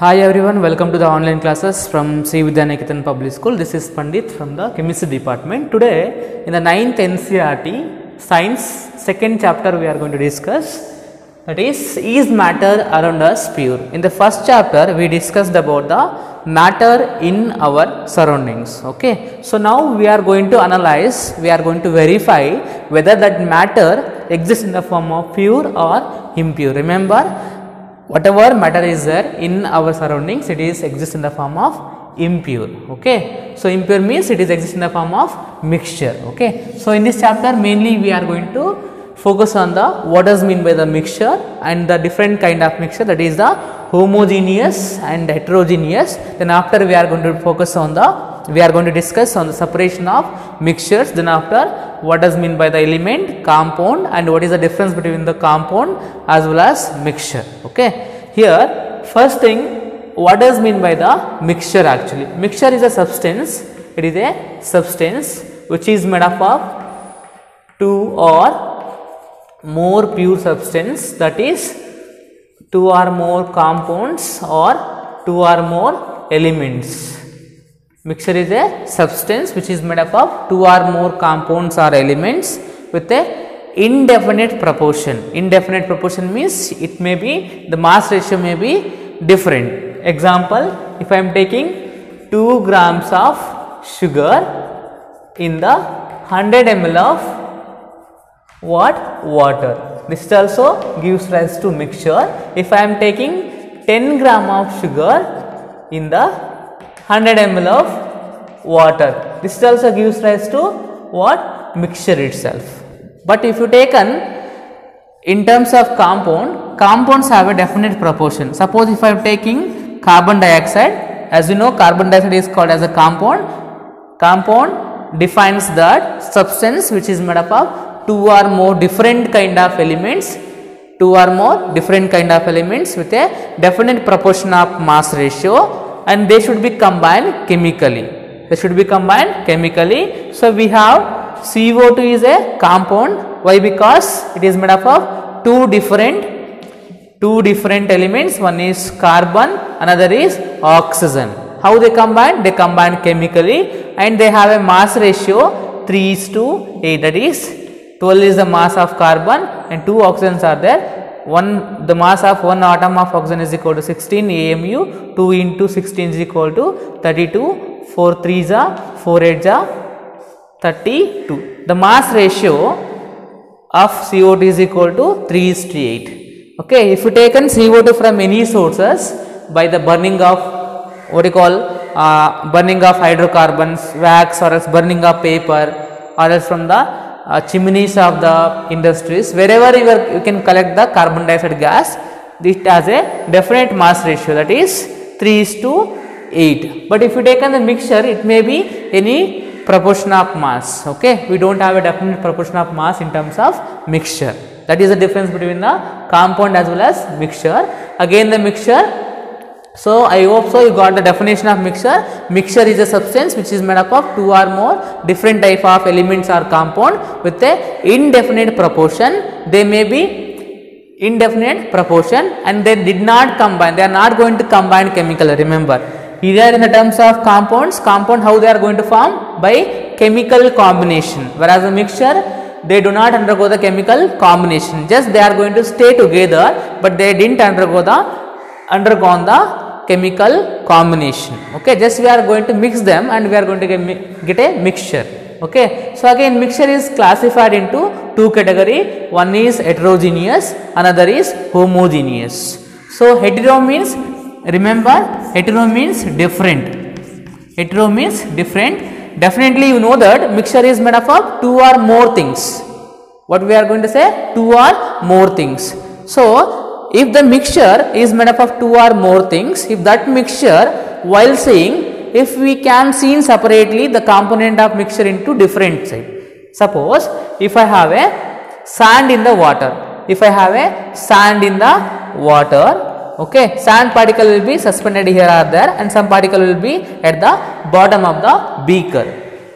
Hi everyone, welcome to the online classes from Sri Vidyaniketan Public School. This is Pandit from the Chemistry Department. Today in the 9th NCERT Science second chapter we are going to discuss, that is matter around us pure? In the first chapter we discussed about the matter in our surroundings. Okay, so now we are going to analyze, we are going to verify whether that matter exists in the form of pure or impure. Remember, whatever matter is there in our surroundings, it is exists in the form of impure. Okay, so impure means it is exists in the form of mixture. Okay, so in this chapter mainly we are going to focus on the what does mean by the mixture and the different kind of mixture, that is the homogeneous and heterogeneous. Then after we are going to focus on the discuss on the separation of mixtures. Then after, what does mean by the element, compound, and what is the difference between the compound as well as mixture. Okay, here first thing, what does mean by the mixture? Actually, mixture is a substance. It is a substance which is made up of two or more pure substance, that is two or more compounds or two or more elements. Mixture is a substance which is made up of two or more compounds or elements with a indefinite proportion. Indefinite proportion means it may be, the mass ratio may be different. Example, if I am taking 2 grams of sugar in the 100 ml of water, this also gives rise to mixture. If I am taking 10 gram of sugar in the 100 ml of water, this also gives rise to what? Mixture itself. But if you taken in terms of compound, compounds have a definite proportion. Suppose if I am taking carbon dioxide, as you know, carbon dioxide is called as a compound. Compound defines that substance which is made up of two or more different kind of elements, with a definite proportion of mass ratio, and they should be combined chemically. So we have CO2 is a compound. Why? Because it is made up of two different elements. One is carbon, another is oxygen. How they combine? They combine chemically, and they have a mass ratio 3:8. That is, 12 is the mass of carbon and 2 oxygens are there. The mass of one atom of oxygen is equal to 16 AMU. 2 into 16 is equal to 32. 4 3s are 4 8s are 32. The mass ratio of CO2 is equal to 3:8. Okay, if you taken CO2 from any sources by the burning of burning of hydrocarbons, wax, or else burning of paper, or else from the chimneys of the industries, wherever you can collect the carbon dioxide gas, this has a definite mass ratio, that is 3:8. But if you take on the mixture, it may be any proportion of mass. Okay, we don't have a definite proportion of mass in terms of mixture. That is the difference between the compound as well as mixture. Again, the mixture. So I hope so you got the definition of mixture. Mixture is a substance which is made up of two or more different type of elements or compound with a indefinite proportion. They may be indefinite proportion and they did not combine. They are not going to combine chemically. Remember, here in the terms of compound how they are going to form? By chemical combination. Whereas a mixture, they do not undergo the chemical combination. Just they are going to stay together, but they didn't undergone the chemical combination. Okay, just we are going to mix them and we are going to get a mixture. Okay, so again, mixture is classified into two categories. One is heterogeneous, another is homogeneous. So hetero means, remember, hetero means different. Hetero means different. Definitely you know that mixture is made up of two or more things. What we are going to say? Two or more things. So if the mixture is made up of two or more things, if that mixture, while saying, if we can see separately the component of mixture into different sides. Suppose if I have a sand in the water, okay, sand particle will be suspended here or there, and some particle will be at the bottom of the beaker.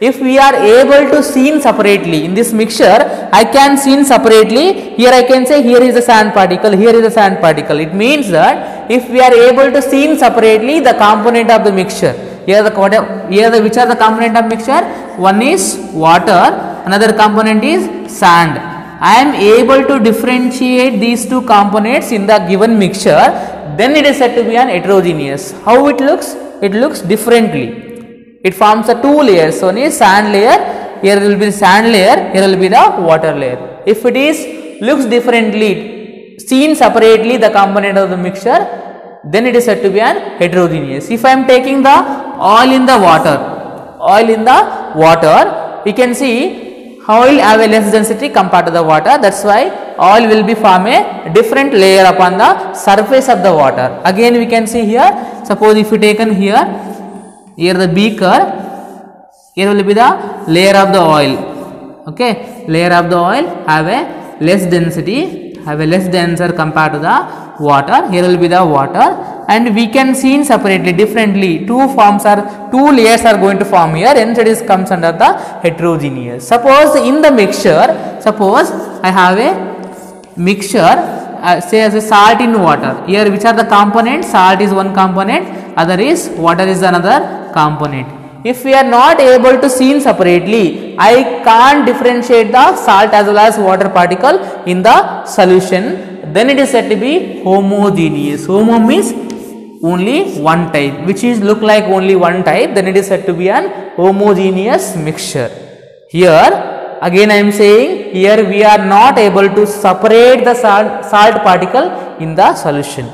If we are able to see separately in this mixture, I can see separately. Here I can say here is a sand particle, here is a sand particle. It means that if we are able to see separately the component of the mixture, which are the component of mixture? One is water, another component is sand. I am able to differentiate these two components in the given mixture, then it is said to be an heterogeneous. How it looks? It looks differently. It forms a two layers. One is sand layer, here will be sand layer, here will be the water layer. If it is looks differently, seen separately the component of the mixture, then it is said to be an heterogeneous. If I am taking the oil in the water, we can see oil have a less density compared to the water. That's why oil will be form a different layer upon the surface of the water. Again we can see here, suppose if you taken here the beaker, here will be the layer of the oil. Okay, layer of the oil have a less density, have a less denser compared to the water. Here will be the water, and we can see separately, differently. Two layers are going to form here. Hence it is comes under the heterogeneous. Suppose in the mixture, suppose I have a mixture, say as a salt in water. Here which are the components? Salt is one component, other is water is another component. If we are not able to see separately, I can't differentiate the salt as well as water particle in the solution, then it is said to be homogeneous. Homo means only one type, which is look like only one type, then it is said to be an homogeneous mixture. Here again I am saying, here we are not able to separate the salt particle in the solution.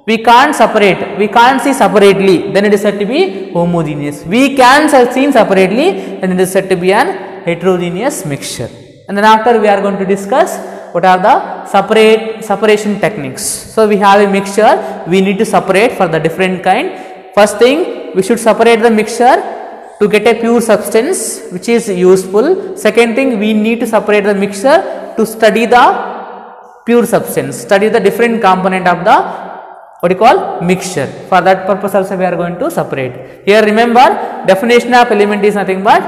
We can't separate, we can't see separately, then it is said to be homogeneous. We can see separately, then it is said to be an heterogeneous mixture. And then after we are going to discuss what are the separation techniques. So we have a mixture, we need to separate for the different kind. First thing, we should separate the mixture to get a pure substance which is useful. Second thing, we need to separate the mixture to study the pure substance, study the different component of the mixture. For that purpose also we are going to separate. Here remember, definition of element is nothing but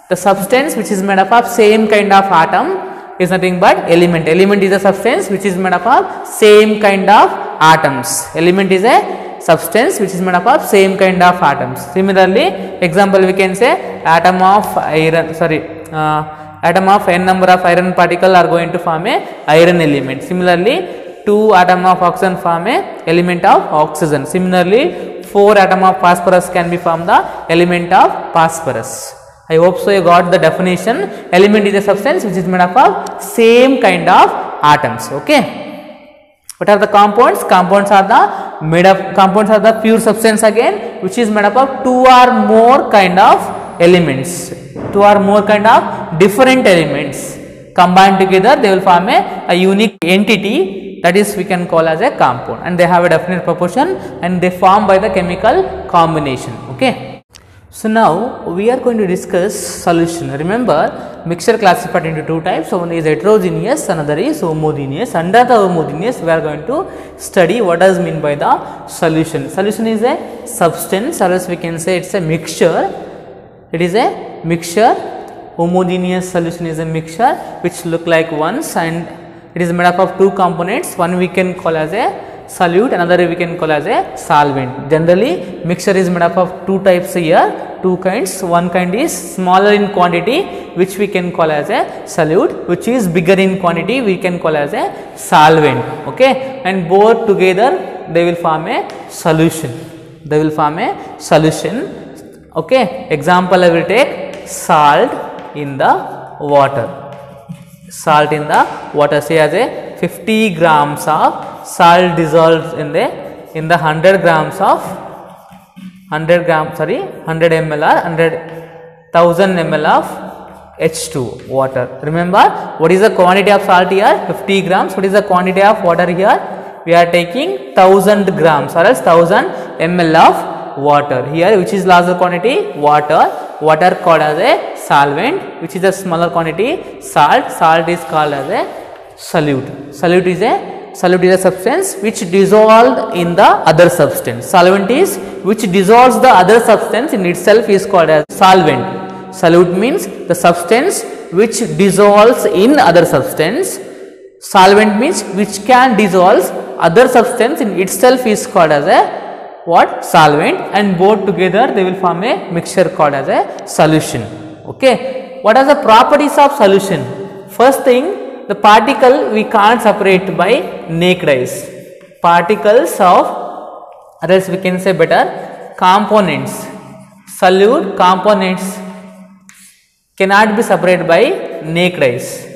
the substance which is made up of same kind of atom is nothing but element. Element is a substance which is made up of same kind of atoms. Element is a substance which is made up of same kind of atoms. Similarly, example we can say atom of n number of iron particle are going to form a iron element. Similarly, 2 atom of oxygen form a element of oxygen. Similarly, 4 atom of phosphorus can be formed the element of phosphorus. I hope so you got the definition. Element is a substance which is made up of same kind of atoms. Okay. What are the compounds? Compounds are the pure substance again, which is made up of 2 or more kind of elements. 2 or more kind of different elements combined together, they will form a unique entity. That is we can call as a compound, and they have a definite proportion and they form by the chemical combination. Okay. So now we are going to discuss solution. Remember, mixture classified into 2 types. So one is heterogeneous, another is homogeneous. Under the homogeneous, we are going to study what does mean by the solution. Solution is a substance, or else we can say it's a mixture. It is a mixture. Homogeneous solution is a mixture which look like ones, and it is made up of 2 components. One we can call as a solute, another we can call as a solvent. Generally, mixture is made up of 2 types here, 2 kinds. One kind is smaller in quantity, which we can call as a solute, which is bigger in quantity, we can call as a solvent. Okay, and both together they will form a solution. They will form a solution. Okay, example I will take salt in the water. Salt in the water, say as a 50 grams of salt dissolved in the 100 grams of 100 ml or 1000 ml of H2 water. Remember, what is the quantity of salt here? 50 grams. What is the quantity of water here? We are taking 1000 grams or else 1000 ml of water here, which is larger quantity water called as a solvent, which is a smaller quantity salt is called as a solute. Solute is a substance which dissolved in the other substance. Solvent is which dissolves the other substance in itself is called as solvent. Solute means the substance which dissolves in other substance. Solvent means which can dissolve other substance in itself is called as a what? Solvent, and both together they will form a mixture called as a solution. Okay. What are the properties of solution? First thing, the particle we can't separate by naked eyes. Particles of, or else we can say better, components, solute components cannot be separated by naked eyes.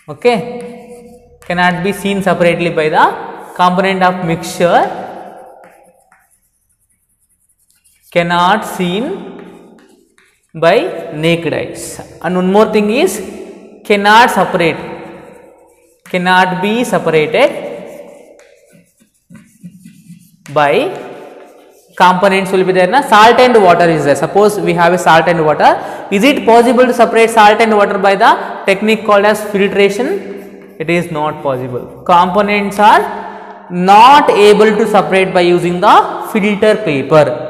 Okay, cannot be seen separately by the component of mixture, cannot seen by naked eyes. And one more thing is cannot separate, cannot be separated by components will be there na. Salt and water is there. Suppose we have a salt and water. Is it possible to separate salt and water by the technique called as filtration? It is not possible. Components are not able to separate by using the filter paper.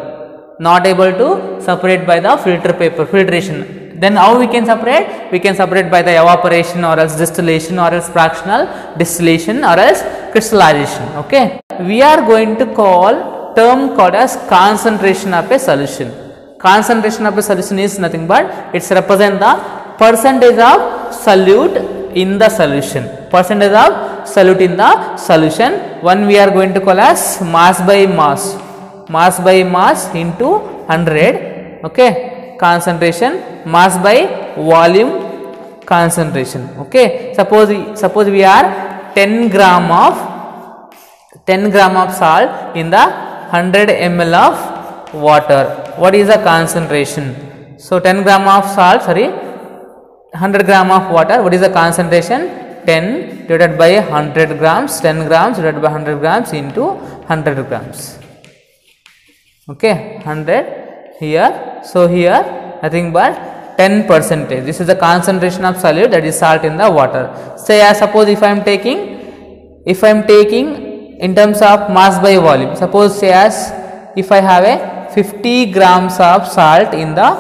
Not able to separate by the filter paper, filtration. Then how we can separate? We can separate by the evaporation, or else distillation, or else fractional distillation, or else crystallization. Okay. We are going to call term called as concentration of a solution. Concentration of a solution is nothing but it's represent the percentage of solute in the solution. Percentage of solute in the solution. One we are going to call as mass by mass. Mass by mass into 100. Okay. Concentration, mass by volume concentration. Okay. Suppose we are 10 gram of salt in the 100 ml of water. What is the concentration? So 10 gram of salt, 100 gram of water. What is the concentration? 10 divided by 100 grams, 10 grams divided by 100 grams into 100 grams. Okay, 100 here. So here nothing but 10%. This is the concentration of solute, that is salt in the water. Say suppose if I am taking in terms of mass by volume, suppose say as if I have a 50 grams of salt in the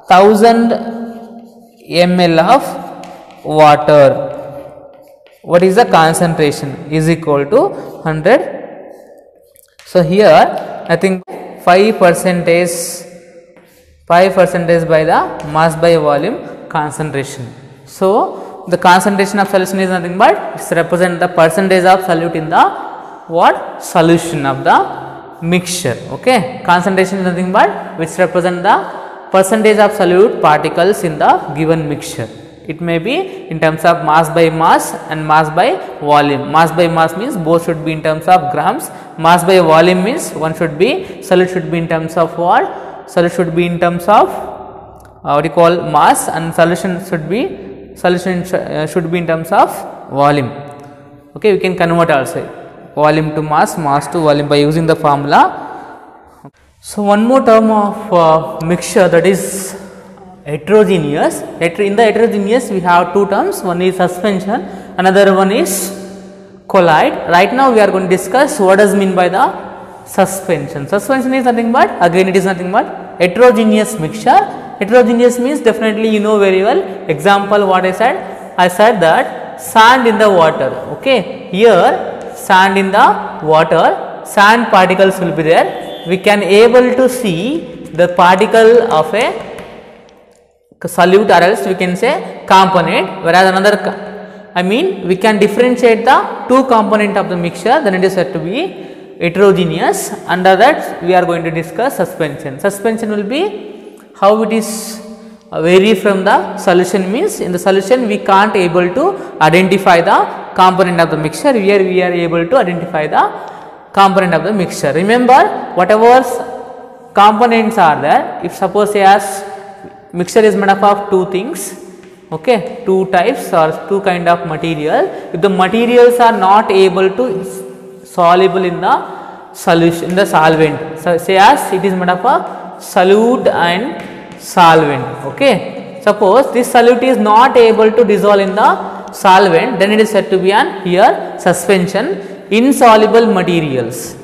1000 ml of water, what is the concentration? Is equal to 100. So here I think 5% by the mass by volume concentration. So the concentration of solution is nothing but it represents the percentage of solute in the what? Solution of the mixture. Okay. Concentration is nothing but which represent the percentage of solute particles in the given mixture. It may be in terms of mass by mass and mass by volume. Mass by mass means both should be in terms of grams. Mass by volume means one should be, solute should be in terms of what? Solute should be in terms of what you call mass, and solution should be in terms of volume. Okay, we can convert also volume to mass, mass to volume by using the formula. So one more term of mixture, that is heterogeneous. In the heterogeneous we have two terms, one is suspension, another one is collide. Right now we are going to discuss what does mean by the suspension. Suspension is nothing but, again it is nothing but heterogeneous mixture. Heterogeneous means definitely you know very well. Example what I said that sand in the water. Okay, here sand in the water, sand particles will be there. We can able to see the particle of a solute, or else we can say component, whereas another we can differentiate the two component of the mixture, then it is said to be heterogeneous. Under that we are going to discuss suspension. Suspension will be how it is vary from the solution, means in the solution we can't able to identify the component of the mixture, here we are able to identify the component of the mixture. Remember, whatever components are there, if suppose as mixture is made up of two things, okay, two types or two kind of material, if the materials are not able to soluble in the solution, in the solvent, so say as it is made up of solute and solvent. Okay, suppose this solute is not able to dissolve in the solvent, then it is said to be an here suspension. Insoluble materials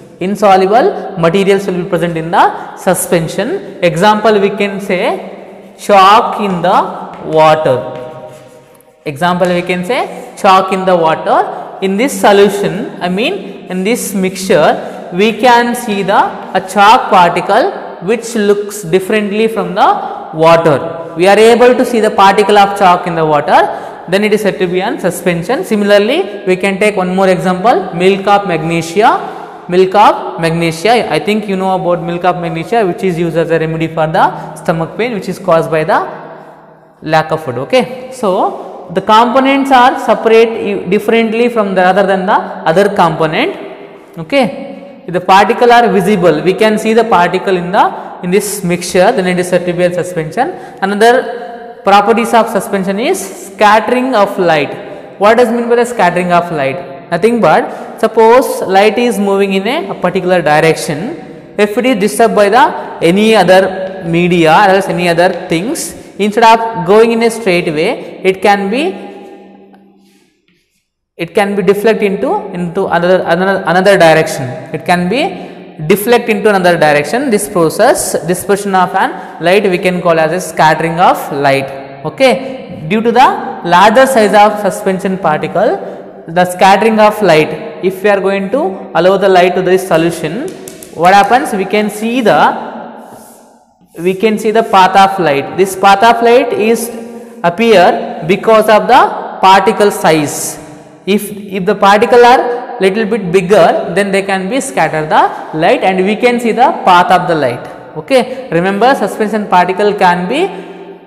will be present in the suspension. Example we can say chalk in the water. Example, we can say chalk in the water. In this solution, I mean in this mixture, we can see a chalk particle which looks differently from the water. We are able to see the particle of chalk in the water, then it is said to be an suspension. Similarly, we can take one more example, milk of magnesia. Milk of magnesia, I think you know about milk of magnesia, which is used as a remedy for the stomach pain which is caused by the lack of food. Okay, so the components are separate differently from the other than the other component. Okay, if the particle are visible, we can see the particle in this mixture, then it is said to be a suspension. Another properties of suspension is scattering of light. What does mean by the scattering of light? Nothing but, suppose light is moving in a particular direction. If it is disturbed by any other media or else any other things, instead of going in a straight way, it can be deflect into another direction. It can be deflect into another direction. This process, dispersion of an light, we can call as a scattering of light. Okay, due to the larger size of suspension particle, the scattering of light, if we are going to allow the light to this solution, what happens? We can see the path of light. This path of light is appear because of the particle size. If the particle are little bit bigger, then they can be scatter the light and we can see the path of the light. Okay, remember suspension particle can be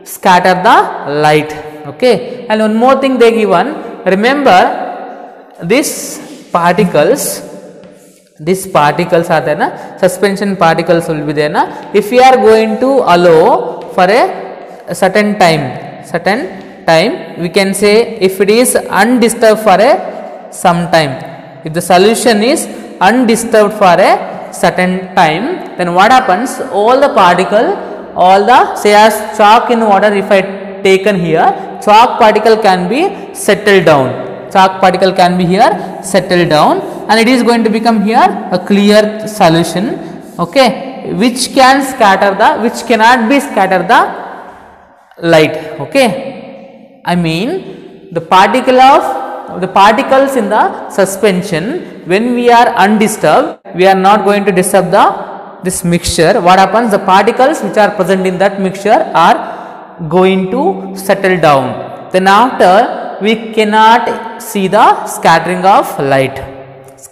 scatter the light. Okay, and one more thing they given, remember these particles are there na, suspension particles will be there na. If we are going to allow for a certain time, we can say if it is undisturbed for some time, if the solution is undisturbed for a certain time, then what happens? All the particle, say as chalk in water, if I taken here, chalk particle can be settled down. Chalk particle can be here settled down and it is going to become here a clear solution. Okay, which cannot be scatter the light. Okay, I mean the particles in the suspension, when we are undisturbed, we are not going to disturb this mixture. What happens? The particles which are present in that mixture are going to settle down. Then after, we cannot see the scattering of light.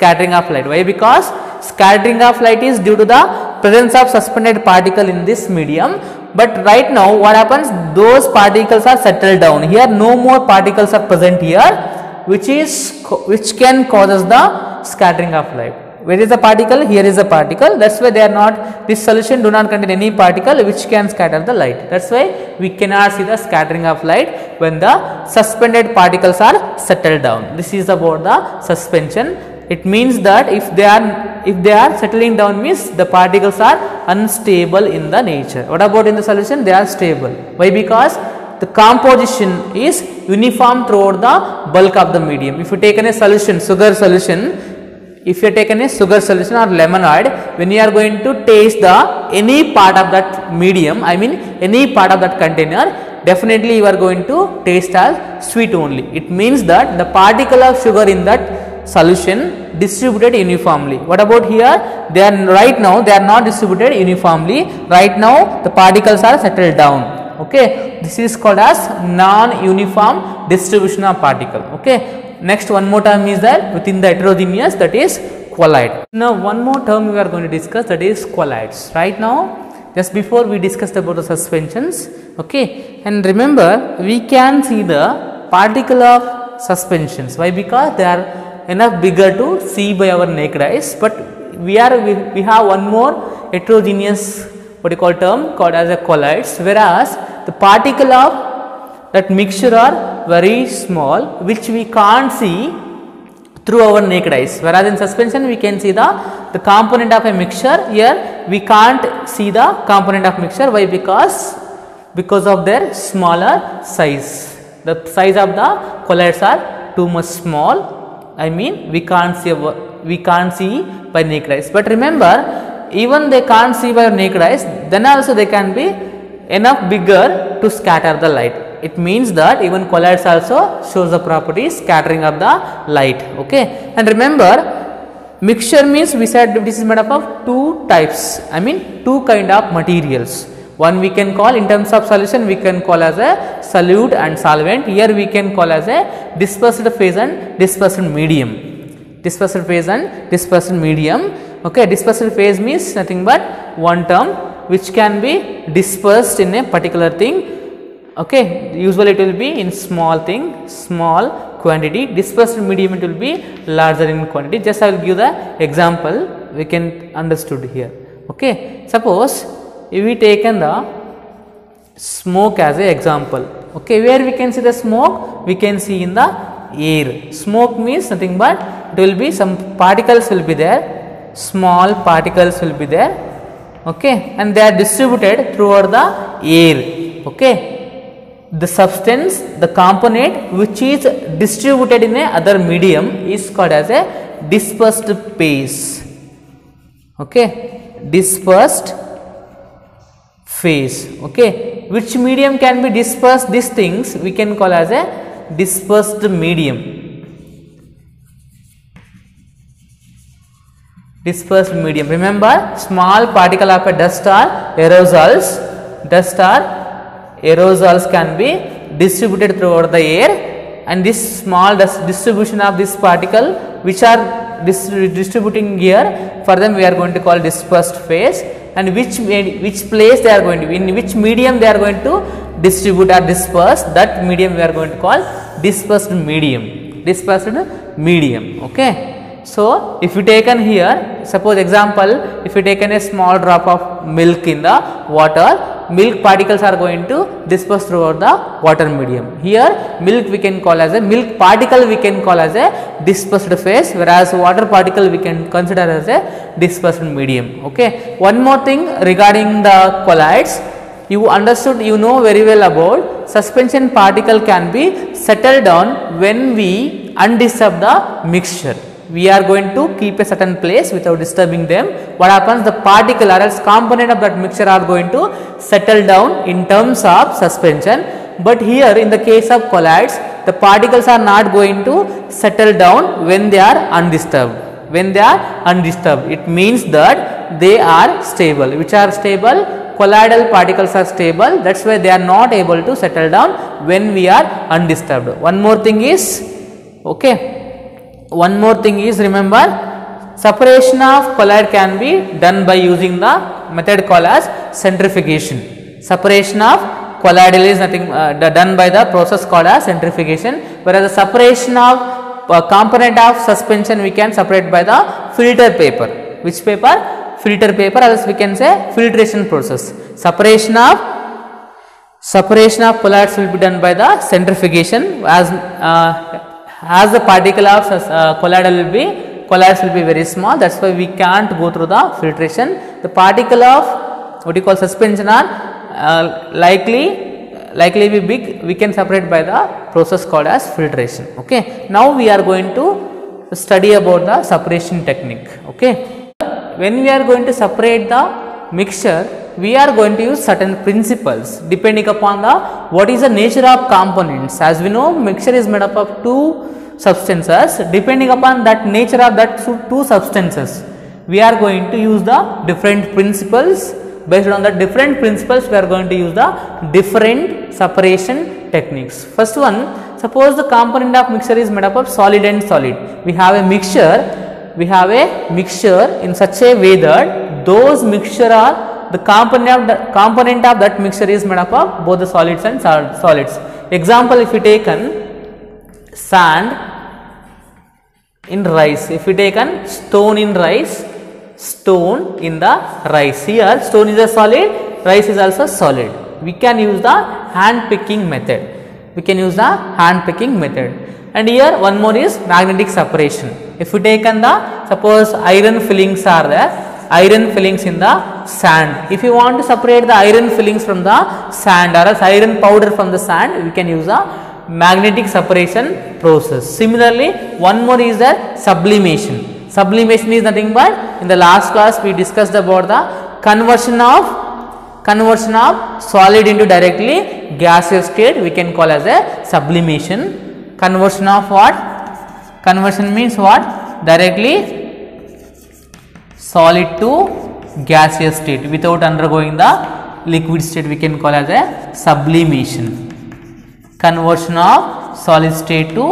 Why? Because scattering of light is due to the presence of suspended particle in this medium. But right now what happens? Those particles are settled down. Here no more particles are present here, which can causes the scattering of light. Where is the particle? Here is the particle. That's why they are not, this solution do not contain any particle which can scatter the light. That's why we cannot see the scattering of light when the suspended particles are settled down. This is about the suspension. It means that if they are settling down, means the particles are unstable in the nature. What about in the solution? They are stable. Why? Because the composition is uniform throughout the bulk of the medium. If you take a solution, sugar solution, if you are taken a sugar solution or lemonade, when you are going to taste any part of that medium, I mean any part of that container, definitely you are going to taste as sweet only. It means that the particle of sugar in that solution distributed uniformly. What about here? Right now they are not distributed uniformly. Right now the particles are settled down. Okay, this is called as non-uniform distribution of particle. Okay. Next, one more term is there within the heterogeneous, that is colloid. Now one more term we are going to discuss, that is colloids. Right now, just before we discussed about the suspensions, okay, and remember we can see the particle of suspensions. Why? Because they are enough bigger to see by our naked eyes, but we have one more heterogeneous term called as a colloids, whereas the particle of that mixture are very small, which we can't see through our naked eyes. Whereas in suspension we can see the component of a mixture. Here we can't see the component of mixture. Why? Because of their smaller size. The size of the colloids are too much small. I mean we can't see by naked eyes. But remember, even they can't see by naked eyes, then also they can be enough bigger to scatter the light. It means that even colloids also shows the property scattering of the light. Okay, and remember, mixture means we said this is made up of two types, I mean two kind of materials. One we can call in terms of solution, we can call as a solute and solvent. Here we can call as a dispersed phase and dispersed medium. Dispersed phase and dispersed medium. Okay, dispersed phase means nothing but one term which can be dispersed in a particular thing. Okay, usually it will be in small thing, small quantity. Dispersed medium, it will be larger in quantity. Just I will give the example, we can understood here. Okay, suppose if we taken the smoke as a example. Okay, where we can see the smoke, we can see in the air. Smoke means nothing but it will be some particles will be there, small particles will be there. Okay, and they are distributed throughout the air. Okay, the substance, the component which is distributed in a other medium is called as a dispersed phase. Okay, dispersed phase. Okay, which medium can be dispersed? These things we can call as a dispersed medium. Dispersed medium. Remember, small particle of a dust or aerosols. Dust or aerosols can be distributed throughout the air, and this small dust distribution of this particle which are distributing here, for them we are going to call dispersed phase. And which place they are going to, in which medium they are going to distribute or disperse, that medium we are going to call dispersed medium. Dispersed medium. Okay, so if you taken here, suppose example, if you taken a small drop of milk in the water, milk particles are going to disperse throughout the water medium. Here milk we can call as a, milk particle we can call as a dispersed phase, whereas water particle we can consider as a dispersed medium. Okay, one more thing regarding the colloids, you understood, you know very well about suspension particle can be settled down when we undisturb the mixture. We are going to keep a certain place without disturbing them. What happens? The particle or else component of that mixture are going to settle down in terms of suspension. But here in the case of colloids, the particles are not going to settle down when they are undisturbed. When they are undisturbed, it means that they are stable. Which are stable? Colloidal particles are stable. That's why they are not able to settle down when we are undisturbed. One more thing is, okay, one more thing is, remember, separation of colloid can be done by using the method called as centrifugation. Separation of colloidal is nothing done by the process called as centrifugation, whereas the separation of component of suspension we can separate by the filter paper. Which paper? Filter paper, else we can say filtration process. Separation of colloids will be done by the centrifugation, as the particle of colloids will be very small. That's why we can't go through the filtration. The particle of what you call suspension are likely be big. We can separate by the process called as filtration. Okay, now we are going to study about the separation technique. Okay, when we are going to separate the mixture, we are going to use certain principles depending upon the what is the nature of components. As we know, mixture is made up of two substances. Depending upon that nature of that two substances, we are going to use the different principles. Based on the different principles, we are going to use the different separation techniques. First one, suppose the component of mixture is made up of solid and solid. We have a mixture in such a way that those mixture are the component of that mixture is made up of both the solids and solids. Example, if we taken sand in rice, if we taken stone in rice, stone in the rice. Here stone is a solid, rice is also solid. We can use the hand picking method. And here one more is magnetic separation. If we taken the, suppose iron fillings are there, iron fillings in the sand. If you want to separate the iron fillings from the sand or else iron powder from the sand, we can use a magnetic separation process. Similarly, one more is the sublimation. Sublimation is nothing but, in the last class we discussed about the conversion Conversion of solid into directly gaseous state we can call as a sublimation. Conversion of what? Conversion means what? Directly solid to gaseous state without undergoing the liquid state we can call as a sublimation. Conversion of solid state to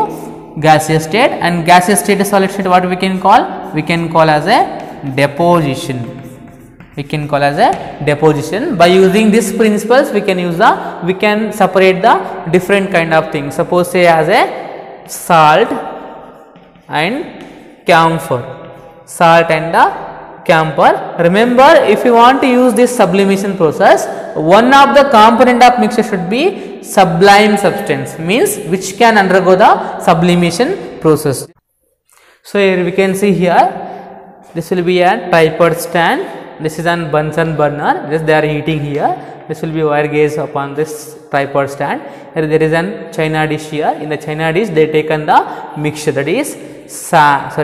gaseous state, and gaseous state to solid state what we can call? We can call as a deposition. We can call as a deposition. By using these principles we can separate the different kind of things. Suppose say as a salt and camphor. Salt and the camphor. Remember, if you want to use this sublimation process, one of the component of mixture should be sublime substance, means which can undergo the sublimation process. So here we can see here, this will be a tripod stand. This is an Bunsen burner. This they are heating here. This will be wire gauge upon this tripod stand. Here there is an china dish here. In the china dish they taken the mixture, that is salt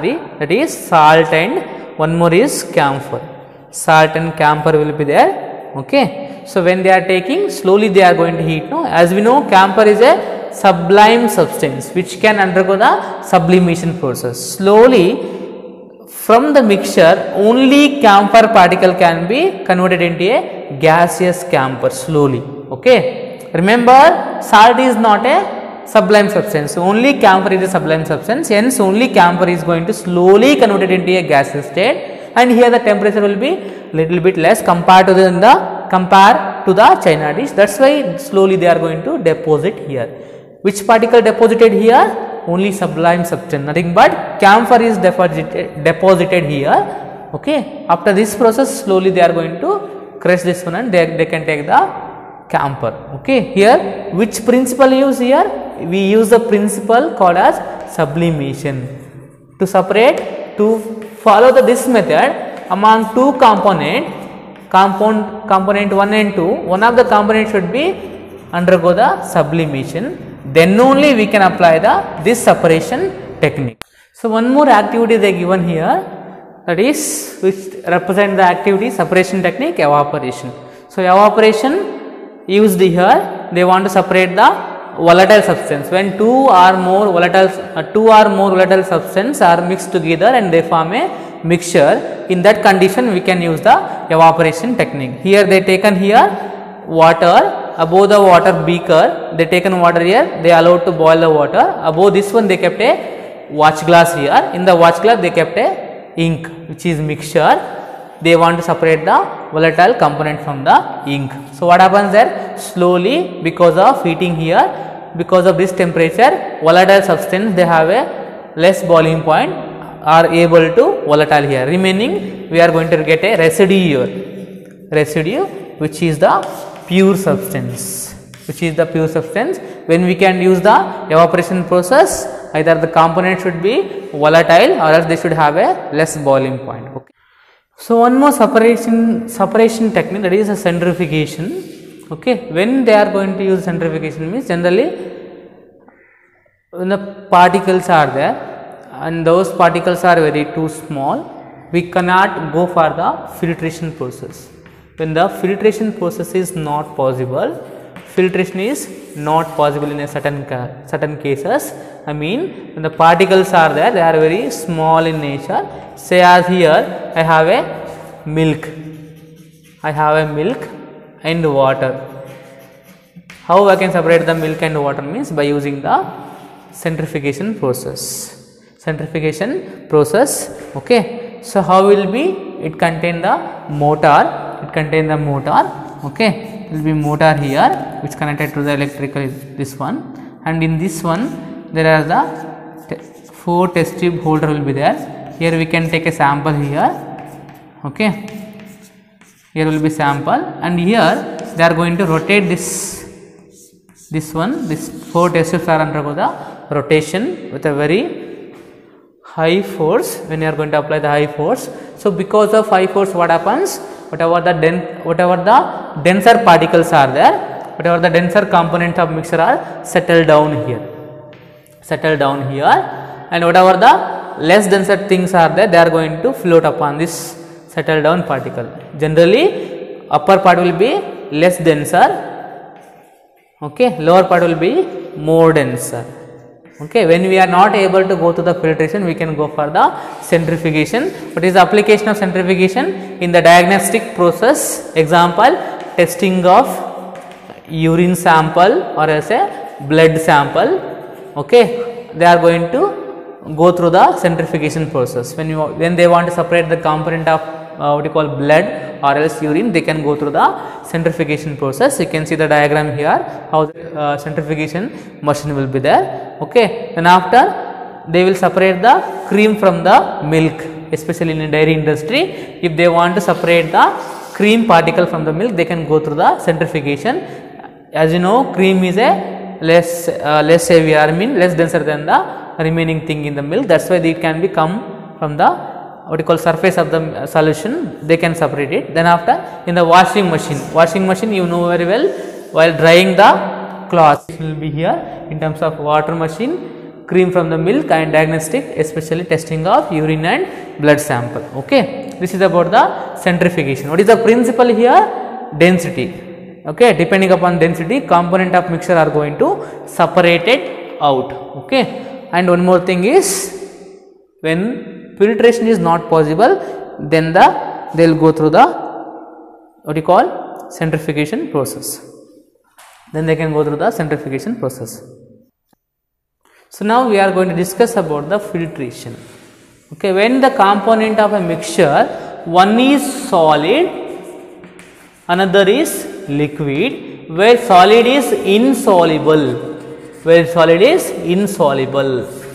and one more is camphor. Salt and camphor will be there. Okay. So when they are taking, slowly they are going to heat. No, as we know, camphor is a sublime substance which can undergo the sublimation process. Slowly from the mixture, only camphor particle can be converted into a gaseous camphor slowly. Okay. Remember, salt is not a sublime substance. Only camphor is a sublime substance. Hence, only camphor is going to slowly convert it into a gaseous state. And here the temperature will be little bit less compared to the china dish. That's why slowly they are going to deposit here. Which particle deposited here? Only sublime substance. Nothing but camphor is deposited here. Okay. After this process, slowly they are going to crush this one and they can take the camphor. Okay. Here, which principle use here? We use the principle called as sublimation. To separate, to follow this method among two component 1 and 2, one of the component should be undergo the sublimation. Then only we can apply this separation technique. So one more activity they given here, that is which represent the activity separation technique, evaporation. So evaporation used here, they want to separate the volatile substance. When two or more volatile substance are mixed together and they form a mixture, in that condition we can use the evaporation technique. Here they taken here water, above the water beaker they taken water here, they allowed to boil the water. Above this one they kept a watch glass here, in the watch glass they kept a ink which is mixture. They want to separate the volatile component from the ink. So what happens there? Slowly, because of heating here, because of this temperature, volatile substance they have a less boiling point, are able to volatile here. Remaining we are going to get a residue here, which is the pure substance. When we can use the evaporation process, either the component should be volatile or else they should have a less boiling point. Okay. So one more separation technique, that is a centrifugation. Okay. When they are going to use centrifugation means, generally when the particles are there and those particles are very too small, we cannot go for the filtration process. When the filtration process is not possible, filtration is not possible in a certain cases. I mean, when the particles are there, they are very small in nature. Say as here I have a milk and water. How I can separate the milk and water means by using the centrifugation process. Okay. So how will be? It contain the motor. Okay. It will be motor here which connected to the electrical this one, and in this one there are the 4 test tube holder will be there. Here we can take a sample here. Okay. Here will be sample, and here they are going to rotate this 4 test tubes are undergo the rotation with a very high force. When you are going to apply the high force, so because of high force what happens? Whatever the denser particles are there, whatever the denser components of mixture are settle down here, and whatever the less denser things are there, they are going to float upon this settle down particle. Generally upper part will be less denser, okay, lower part will be more denser. Okay, when we are not able to go to the filtration, we can go for the centrifugation. What is the application of centrifugation? In the diagnostic process, example, testing of urine sample or as a blood sample, okay, they are going to go through the centrifugation process. When they want to separate the component of what you call blood or else urine, they can go through the centrifugation process. You can see the diagram here how the centrifugation machine will be there. Okay, then after they will separate the cream from the milk, especially in dairy industry. If they want to separate the cream particle from the milk, they can go through the centrifugation. As you know, cream is a less heavier, I mean less denser than the remaining thing in the milk. That's why they can be come from the what you call surface of the solution, they can separate it. Then after in the washing machine, you know very well, while drying the cloth, it will be here in terms of water machine, cream from the milk, and diagnostic, especially testing of urine and blood sample. Okay, this is about the centrifugation. What is the principle here? Density. Okay, depending upon density, component of mixture are going to separate it out. Okay, and one more thing is, when filtration is not possible, then they will go through the what you call centrifugation process. Then they can go through the centrifugation process. So now we are going to discuss about the filtration. Okay, when the component of a mixture, one is solid, another is liquid, where solid is insoluble,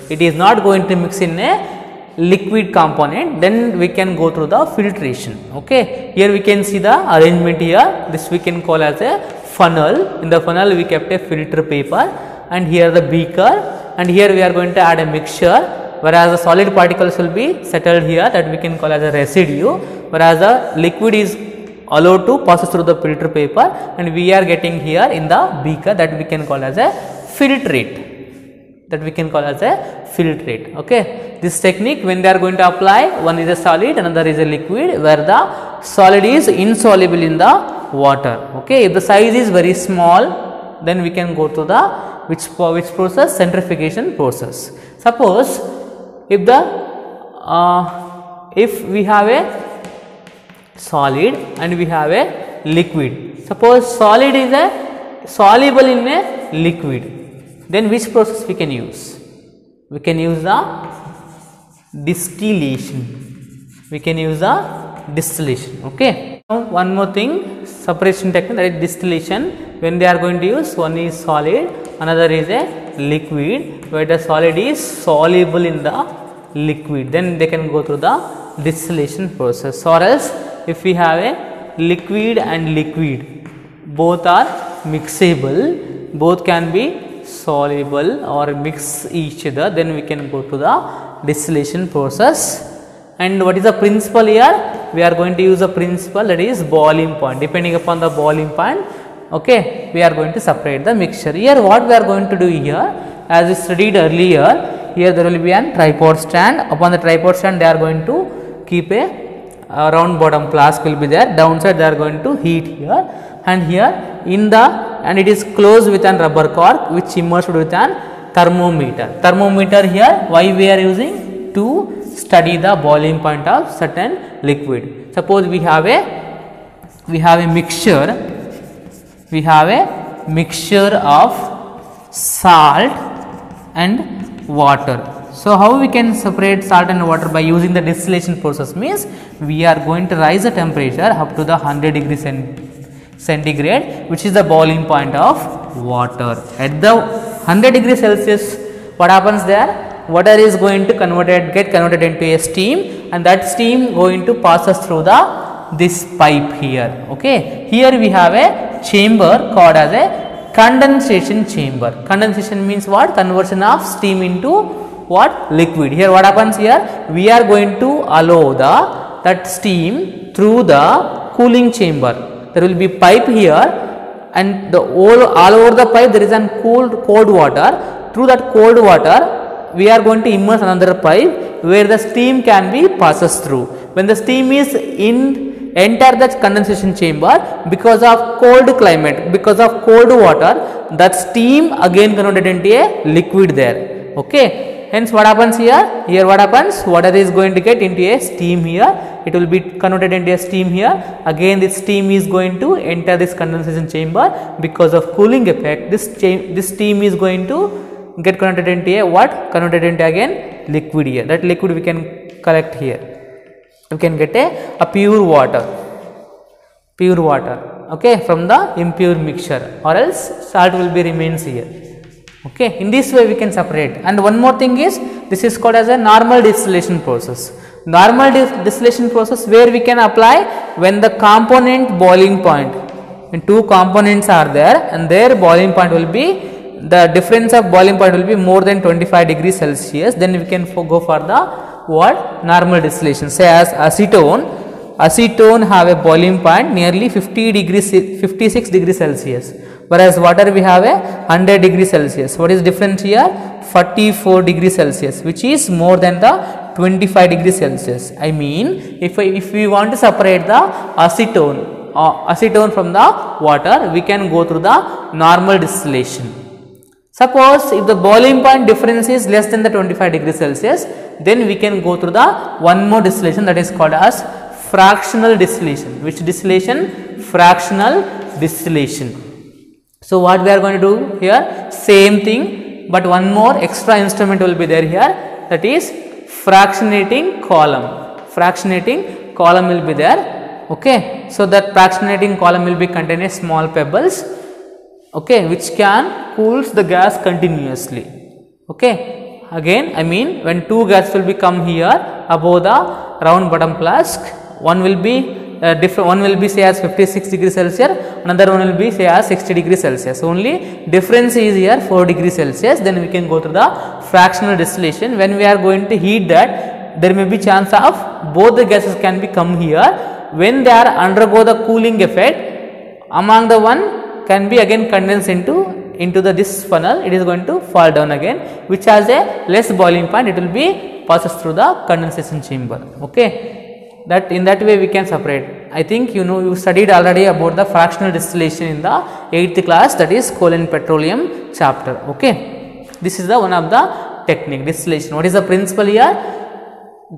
it is not going to mix in a liquid component, then we can go through the filtration. Okay, here we can see the arrangement here. This we can call as a funnel. In the funnel we kept a filter paper, and here the beaker, and here we are going to add a mixture, whereas the solid particles will be settled here, that we can call as a residue, whereas the liquid is allowed to pass through the filter paper, and we are getting here in the beaker, that we can call as a filtrate. Okay, this technique, when they are going to apply, one is a solid, another is a liquid, where the solid is insoluble in the water. Okay, if the size is very small, then we can go to the which process? Centrifugation process. Suppose if we have a solid and we have a liquid, suppose solid is a soluble in a liquid, then which process we can use? We can use the distillation. Okay, now one more thing, separation technique, that is distillation. When they are going to use, one is solid, another is a liquid, where the solid is soluble in the liquid, then they can go through the distillation process. Or else, if we have a liquid and liquid, both are mixable, both can be soluble or mix each other, then we can go to the distillation process. And what is the principle here? We are going to use a principle, that is boiling point. Depending upon the boiling point, okay, we are going to separate the mixture. Here what we are going to do here, as we studied earlier, here there will be a tripod stand. Upon the tripod stand, they are going to keep a round bottom flask will be there. Downside they are going to heat here, and here and it is closed with an rubber cork, which immersed with an thermometer. Here why we are using? To study the boiling point of certain liquid. Suppose we have a mixture of salt and water. So how we can separate salt and water? By using the distillation process, means we are going to raise the temperature up to the 100 degrees centigrade, which is the boiling point of water. At the 100 degrees Celsius, what happens there? Water is going to get converted into a steam, and that steam going to pass us through this pipe here. Okay, here we have a chamber called as a condensation chamber. Condensation means what? Conversion of steam into what? Liquid. Here what happens here? We are going to allow that steam through the cooling chamber. There will be pipe here, and all over the pipe there is an cold water. Through that cold water, we are going to immerse another pipe where the steam can be passes through. When the steam is enter the condensation chamber because of cold climate, because of cold water, that steam again converted into a liquid there. Okay, hence what happens here? Here what happens? Water is going to get into a steam here. It will be converted into a steam here. Again this steam is going to enter this condensation chamber because of cooling effect. This steam is going to get converted into a what? Converted into again liquid here. That liquid we can collect here. We can get a pure water, okay, from the impure mixture, or else salt will be remains here. Okay, in this way we can separate. And one more thing is, this is called as a normal distillation process. Normal distillation process where we can apply when the component boiling point, when two components are there and their boiling point will be, the difference of boiling point will be more than 25 degrees Celsius, then we can go for the what? Normal distillation. Say as acetone have a boiling point nearly 56 degrees Celsius, whereas water we have a 100 degrees Celsius. What is difference here? 44 degrees Celsius, which is more than the 25 degrees Celsius. I mean, if we want to separate the acetone from the water, we can go through the normal distillation. Suppose if the boiling point difference is less than the 25 degrees Celsius, then we can go through the one more distillation, that is called as fractional distillation. Which distillation? Fractional distillation. So what we are going to do here? Same thing, but one more extra instrument will be there here, that is fractionating column. Fractionating column will be there. Okay, so that fractionating column will be contain small pebbles, okay, which can cools the gas continuously. Okay, again I mean, when two gas will be come here above the round bottom flask, one will be one will be say as 56 degrees Celsius, another one will be say as 60 degrees Celsius. Only difference is here 4 degrees Celsius. Then we can go to the fractional distillation. When we are going to heat that, there may be chance of both the gases can be come here. When they are undergo the cooling effect, among the one can be again condensed into this funnel. It is going to fall down again, which has a less boiling point. It will be passes through the condensation chamber. Okay. That in that way we can separate. I think you studied already about the fractional distillation in the 8th class, that is coal and petroleum chapter. Okay, this is the one of the technique distillation. What is the principle here?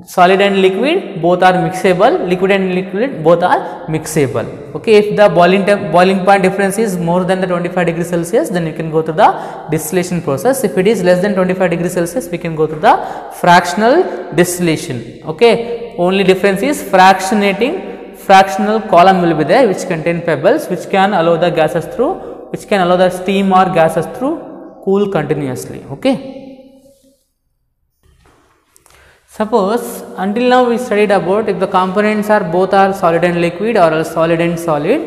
Solid and liquid both are mixable, liquid and liquid both are mixable. Okay, if the boiling point difference is more than the 25 degrees Celsius, then you can go to the distillation process. If it is less than 25 degrees Celsius, we can go to the fractional distillation. Okay, only difference is fractional column will be there, which contain pebbles, which can allow the gases through, which can allow the steam or gases through cool continuously. Okay. Suppose until now we studied about if the components are both are solid and liquid, or solid and solid,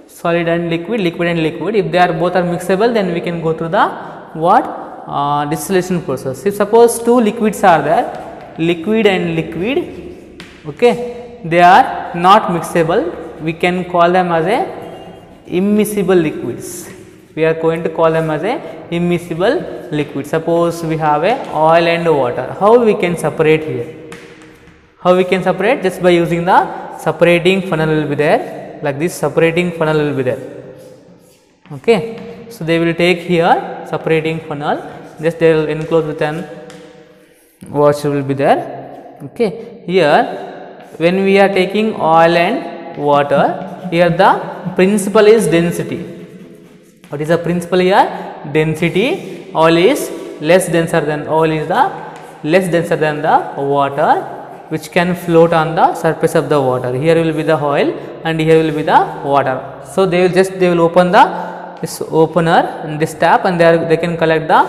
solid and liquid, liquid and liquid. If they are both are mixable, then we can go through the what? Distillation process. If suppose two liquids are there, liquid and liquid, okay, they are not mixable, we can call them as a immiscible liquids. We are going to call them as a immiscible liquid. Suppose we have a oil and water. How we can separate here? How we can separate? Just by using the separating funnel will be there. Like this separating funnel will be there. Okay. So they will take here separating funnel. Just they will enclose with an washer will be there. Okay. Here when we are taking oil and water, here the principle is density. What is the principle here? Density. Oil is less denser than the water, which can float on the surface of the water. Here will be the oil and here will be the water. So they will open this opener and this tap, and they can collect the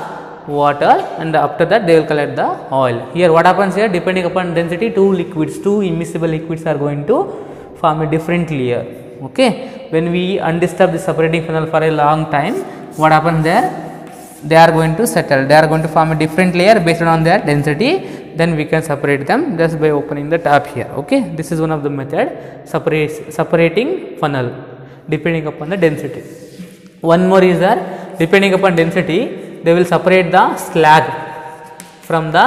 water, and after that they will collect the oil. Here what happens here? Depending upon density, two immiscible liquids are going to form a different layer. Okay, when we undisturb the separating funnel for a long time, what happens there? They are going to settle. They are going to form a different layer based on their density. Then we can separate them just by opening the tap here. Okay, this is one of the method, separating funnel depending upon the density. One more is that depending upon density, they will separate the slag from the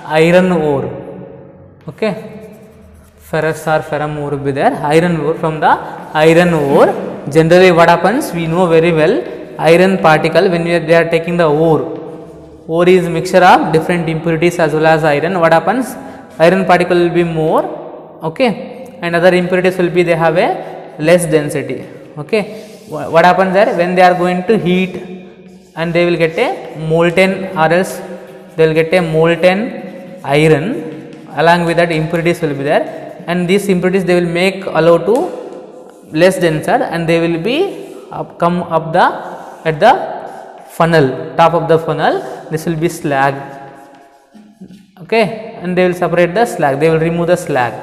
iron ore. Okay, ferrous or ferrum ore will be there, iron ore. From the iron ore, generally what happens, we know very well, iron particle when they are taking the ore is mixture of different impurities as well as iron. What happens, iron particle will be more, okay, and other impurities will be, they have a less density, okay. What happens there, when they are going to heat and they will get a molten, or else they will get a molten iron, along with that impurities will be there, and these impurities they will make allow to less denser, and they will be come up the at the funnel, top of the funnel, this will be slag, okay, and they will separate the slag, they will remove the slag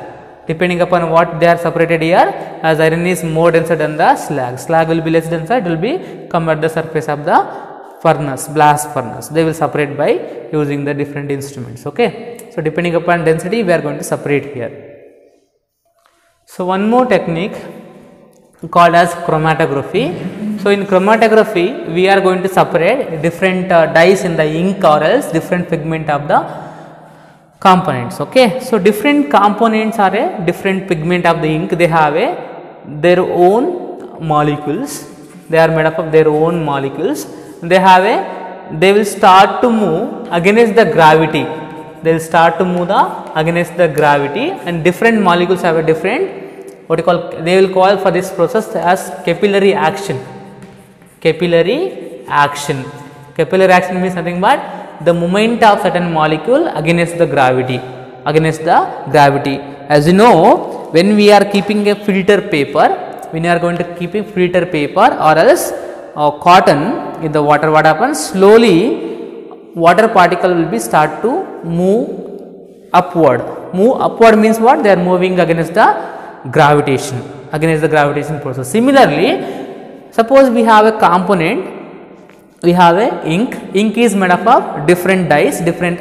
depending upon what they are separated here. As iron is more denser than the slag will be less denser, it will be come at the surface of the furnace, blast furnace, they will separate by using the different instruments, okay. So depending upon density we are going to separate here. So one more technique called as chromatography. So in chromatography we are going to separate different dyes in the ink or else different pigment of the components, okay. So different components are a different pigment of the ink, they have their own molecules, they are made up of their own molecules, they will start to move against the gravity, they will start to move against the gravity, and different molecules have a different, what you call, they will call for this process as capillary action. Capillary action means nothing but the movement of certain molecule against the gravity, As you know, when we are keeping a filter paper, when you are going to keep a filter paper or else cotton in the water, what happens, slowly water particle will be start to move upward. Move upward means what, they are moving against the gravitation process. Similarly, suppose we have a component, we have a ink is made up of different dyes, different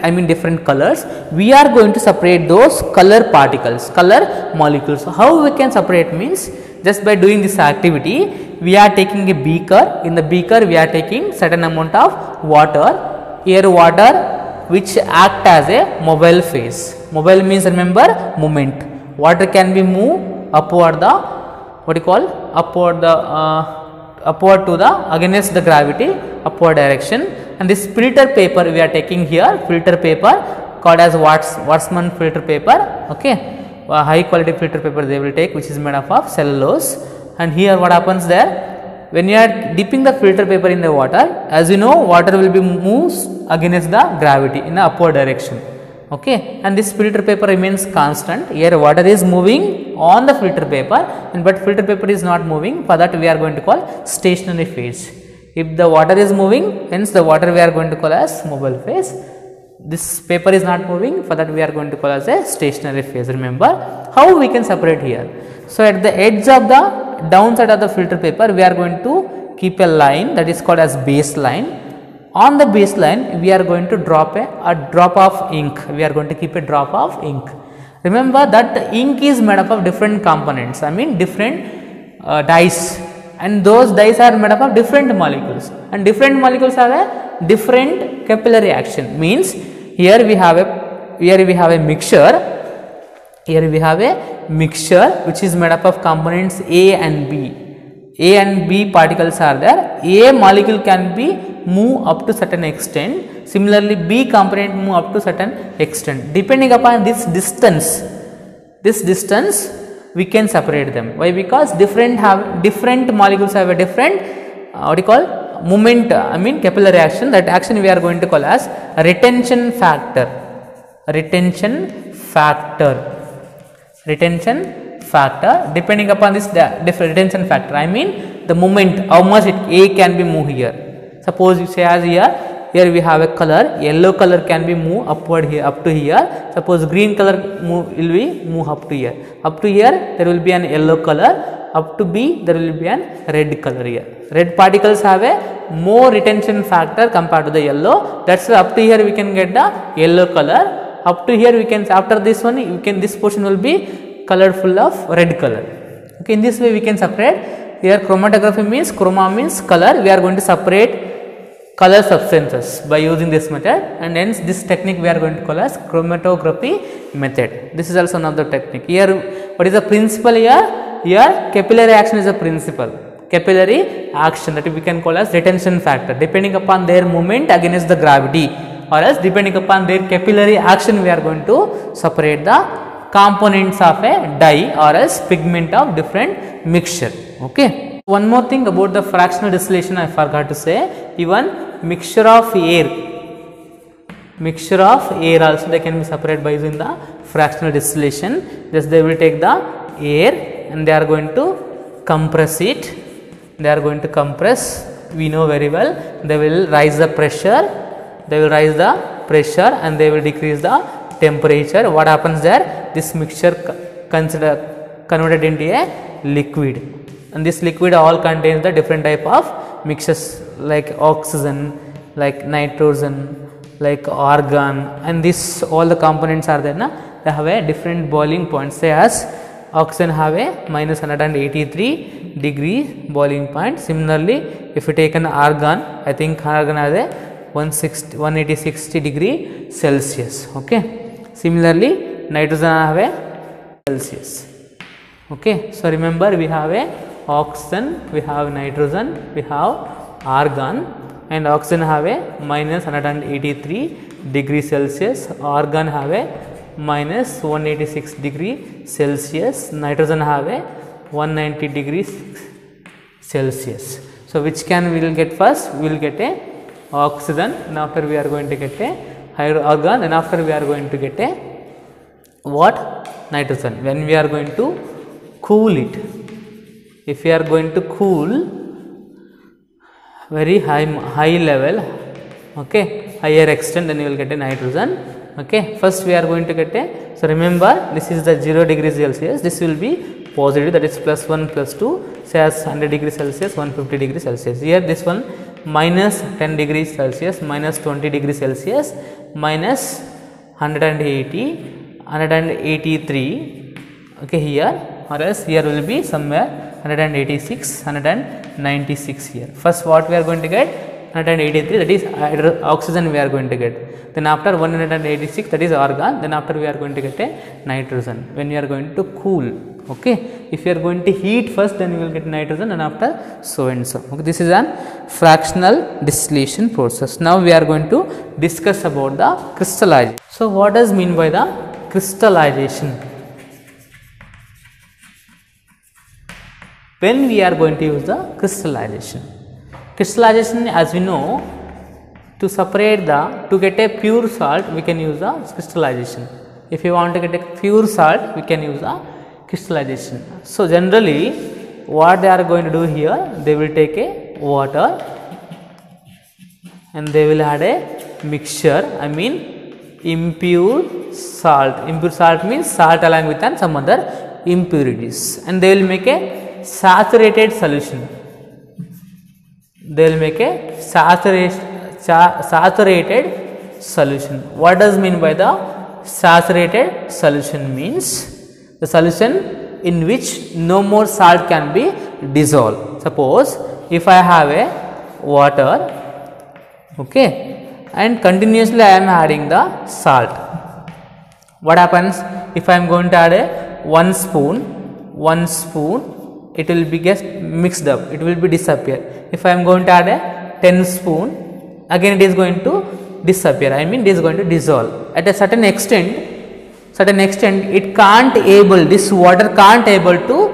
colors. We are going to separate those color particles, color molecules. How we can separate means, just by doing this activity, we are taking a beaker, in the beaker we are taking certain amount of water, here water which act as a mobile phase. Mobile means, remember, movement. Water can be moved upward the, what you call, upward to the against the gravity, upward direction. And this filter paper we are taking here, filter paper called as Watsman filter paper, okay, high quality filter paper they will take, which is made up of cellulose. And here what happens there, when you are dipping the filter paper in the water, as you know, water will be moves against the gravity in the upward direction, okay, and this filter paper remains constant. Here water is moving on the filter paper, but filter paper is not moving, for that we are going to call stationary phase. If the water is moving, hence the water we are going to call as mobile phase. This paper is not moving, for that we are going to call as a stationary phase. Remember how we can separate here. So at the edge of the downside of the filter paper, we are going to keep a line that is called as baseline. On the baseline, we are going to drop a drop of ink. We are going to keep a drop of ink. Remember that the ink is made up of different components, different dyes, and those dyes are made up of different molecules, and different molecules have a different capillary action. Means here we have a mixture. Here we have a mixture which is made up of components A and B. A and B particles are there. A molecule can be move up to certain extent. Similarly, B component move up to certain extent. Depending upon this distance we can separate them. Why? Because different molecules have a different moment, capillary action. That action we are going to call as retention factor. Depending upon this different retention factor, the moment, how much A can be moved here. Suppose you say as here we have a color, yellow color can be moved upward here, up to here. Suppose green color will be move up to here. Up to here there will be an yellow color, up to B there will be an red color here. Red particles have a more retention factor compared to the yellow. That's why up to here we can get the yellow color. Up to here we can, after this one this portion will be colored full of red color. Okay, in this way we can separate. Here chromatography means, chroma means color. We are going to separate color substances by using this method, and hence this technique we are going to call as chromatography method. This is also another technique. Here what is the principle here? Here capillary action is a principle. Capillary action, that we can call as retention factor, depending upon their movement against the gravity, or else depending upon their capillary action we are going to separate the components of a dye or else pigment of different mixture. Okay. One more thing about the fractional distillation I forgot to say, even mixture of air also they can be separated by using the fractional distillation. Just they will take the air and they are going to compress it. They are going to compress, we know very well. They will raise the pressure, and they will decrease the temperature. What happens there? This mixture converted into a liquid, and this liquid all contains the different type of mixtures like oxygen, like nitrogen, like argon, and this all the components are there. They have a different boiling point. Say as oxygen have a minus 183 degree boiling point. Similarly, if you take an argon, I think argon has a 186 degree Celsius. Okay. Similarly, nitrogen have a Celsius. Okay. So remember, we have a oxygen, we have nitrogen, we have argon, and oxygen have a minus 183 degree Celsius, argon have a minus 186 degree Celsius, nitrogen have a 190 degrees Celsius. So which can we will get first? We will get a oxygen, and after we are going to get a argon, and after we are going to get a what? Nitrogen. When we are going to cool it, if we are going to cool very high level, okay, higher extent, then you will get a nitrogen. Okay, first we are going to get a, so remember this is the 0 degrees Celsius, this will be positive, that is plus 1 plus 2, say as 100 degrees Celsius, 150 degrees Celsius. Here this one minus 10 degrees Celsius, minus 20 degrees Celsius, minus 180, 183, okay, here, or else here will be somewhere 186, 196 here. First what we are going to get? 183, that is oxygen we are going to get. Then after 186, that is argon. Then after we are going to get a nitrogen when we are going to cool. Okay, if you are going to heat first, then you will get nitrogen, and after so and so. Okay, this is an fractional distillation process. Now we are going to discuss about the crystallization. So what does mean by the crystallization? When we are going to use the crystallization? Crystallization, as we know, to separate to get a pure salt, we can use the crystallization. If you want to get a pure salt, we can use the crystallization. So generally, what they are going to do here, they will take a water and they will add a mixture. I mean impure salt. Impure salt means salt along with some other impurities, and they will make a saturated solution. They will make a saturated solution. What does mean by the saturated solution? Means the solution in which no more salt can be dissolved. Suppose if I have a water, okay, and continuously I am adding the salt. What happens if I am going to add a 1 spoon, it will be just mixed up, it will be disappear. If I am going to add a 10 spoon, again it is going to disappear, I mean it is going to dissolve. At a certain extent it can't able, this water can't able to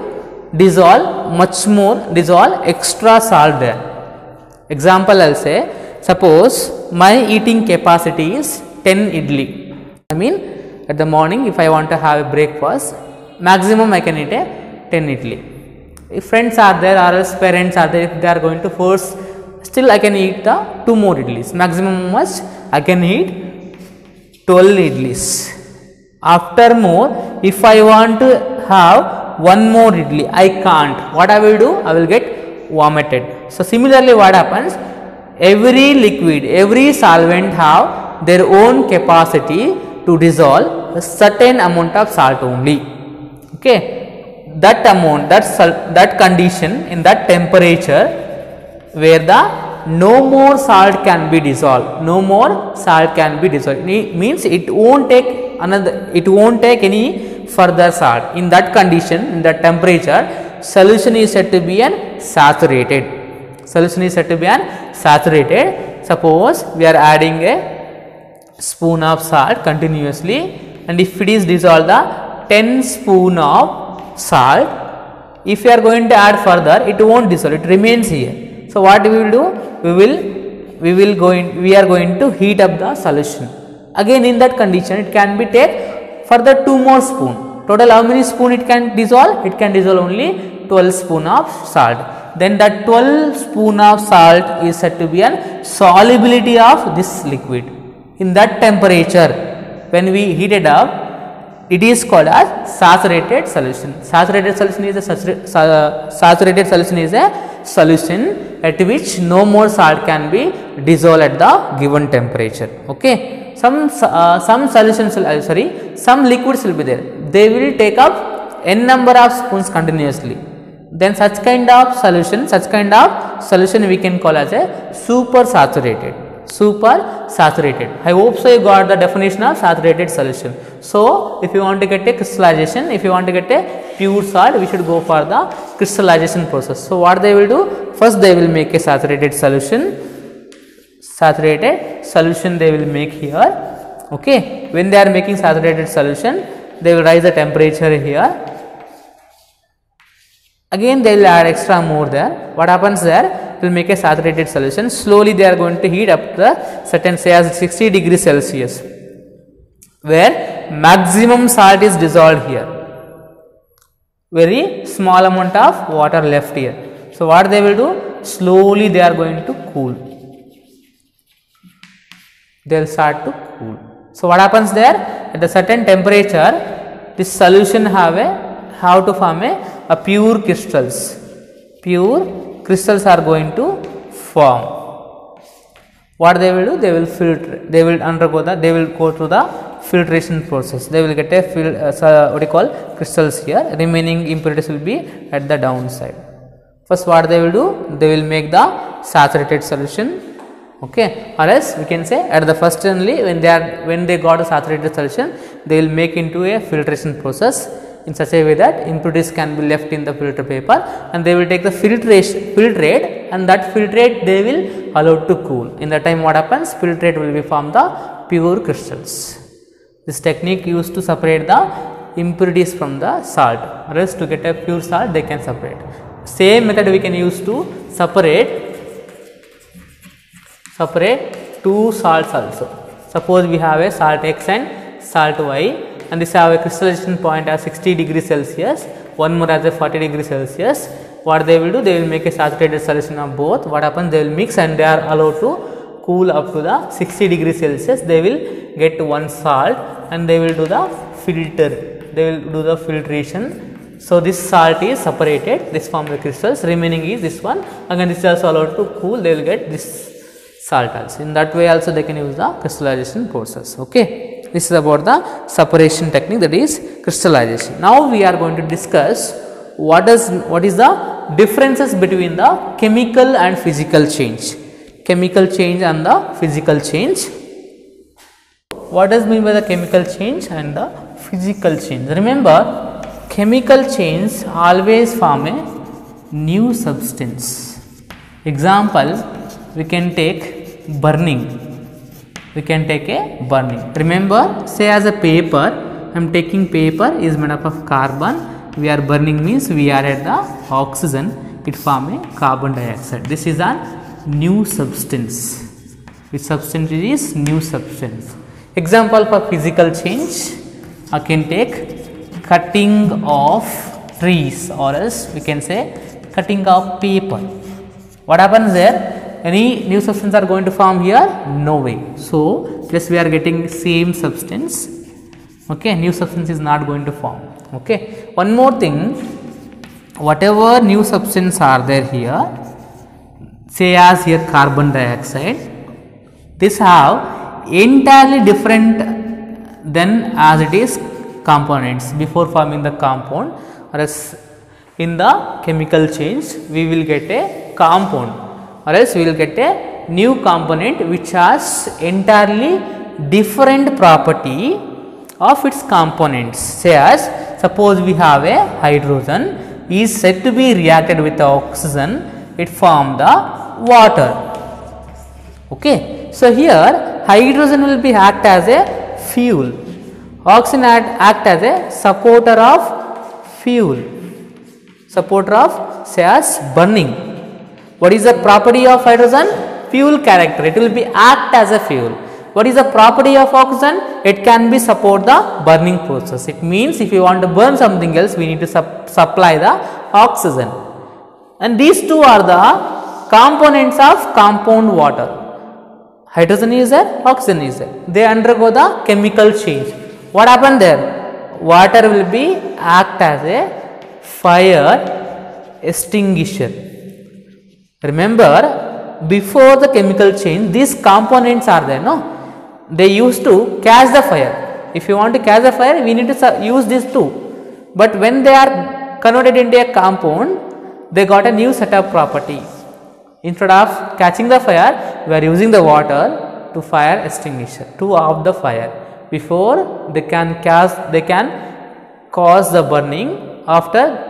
dissolve much more, dissolve extra salt there. Example I will say, suppose my eating capacity is 10 idli. I mean at the morning if I want to have a breakfast, maximum I can eat a 10 idli. If friends are there or else parents are there, if they are going to force, still I can eat the 2 more idlis. Maximum much I can eat 12 idlis. After more, if I want to have 1 more idli, I can't. What I will do? I will get vomited. So similarly, what happens? Every liquid, every solvent have their own capacity to dissolve a certain amount of salt only. Okay. That amount, that condition in that temperature where the no more salt can be dissolved. No more salt can be dissolved. Means it won't take another. It won't take any further salt. In that condition, in that temperature, solution is said to be an saturated. Solution is said to be an saturated. Suppose we are adding a spoon of salt continuously, and if it is dissolved, the 10 spoon of salt, if you are going to add further, it won't dissolve, it remains here. So what we will do, we are going to heat up the solution. Again in that condition, it can be take further 2 more spoon. Total how many spoon it can dissolve? It can dissolve only 12 spoon of salt. Then that 12 spoon of salt is said to be an solubility of this liquid. In that temperature, when we heat it up, it is called as saturated solution. Saturated solution is a solution at which no more salt can be dissolved at the given temperature. Okay. Some solutions will, some liquids will be there. They will take up n number of spoons continuously. Then such kind of solution we can call as a super saturated. I hope so you got the definition of saturated solution. So if you want to get a crystallization, if you want to get a pure salt, we should go for the crystallization process. So what they will do, first they will make a saturated solution they will make here. Okay, when they are making saturated solution, they will raise the temperature here. Again they will add extra more there. What happens there, will make a saturated solution. Slowly they are going to heat up the certain, say as 60 degrees Celsius, where maximum salt is dissolved here. Very small amount of water left here. So what they will do, slowly they are going to cool. They will start to cool. So what happens there, at a certain temperature, this solution have to form a pure crystals. Pure crystals are going to form. What they will do, they will filter, they will go through the filtration process. They will get a crystals here. Remaining impurities will be at the downside. First what they will do, they will make the saturated solution. Okay, or else we can say at the first only, when they got a saturated solution, they will make into a filtration process in such a way that impurities can be left in the filter paper, and they will take the filtrate, and that filtrate they will allow to cool. In that time what happens, filtrate will be form the pure crystals. This technique used to separate the impurities from the salt, or else to get a pure salt they can separate. Same method we can use to separate two salts also. Suppose we have a salt X and salt Y, and this have a crystallization point as 60 degrees Celsius, one more as a 40 degrees Celsius. What they will do, they will make a saturated solution of both. What happens, they will mix and they are allowed to cool up to the 60 degrees Celsius. They will get one salt and they will do the filter, they will do the filtration. So this salt is separated, this form the crystals, remaining is this one. Again this is also allowed to cool, they will get this salt also. In that way also they can use the crystallization process. Okay. This is about the separation technique, that is crystallization. Now we are going to discuss what is the differences between the chemical and physical change. Chemical change and the physical change. What does mean by the chemical change and the physical change? Remember, chemical change always form a new substance. Example, we can take burning. Remember, say as a paper, I am taking paper is made up of carbon. We are burning means we are at the oxygen, it form a carbon dioxide. This is a new substance. Which substance is new substance? Example for physical change, I can take cutting of trees, or else we can say cutting of paper. What happens there? Any new substance are going to form here? No way. So just we are getting same substance. Okay, new substance is not going to form. Okay, one more thing, whatever new substance are there here, say as here carbon dioxide, this have entirely different than as it is components before forming the compound, or else in the chemical change we will get a compound. or else we will get a new component which has entirely different property of its components. Say as suppose we have a hydrogen is said to be reacted with the oxygen, it form the water. Okay. So here hydrogen will be act as a fuel, oxygen act as a supporter of fuel, supporter of say as burning. What is the property of hydrogen? Fuel character, it will be act as a fuel. What is the property of oxygen? It can be support the burning process. It means if you want to burn something else, we need to supply the oxygen. And these two are the components of compound water. Hydrogen is there, oxygen is there. They undergo the chemical change. What happened there? Water will be act as a fire extinguisher. Remember, before the chemical change, these components are there, no? They used to catch the fire. If you want to catch the fire, we need to use these two. But when they are converted into a compound, they got a new set of property. Instead of catching the fire, we are using the water to fire extinguisher to off the fire. Before they can cause the burning, after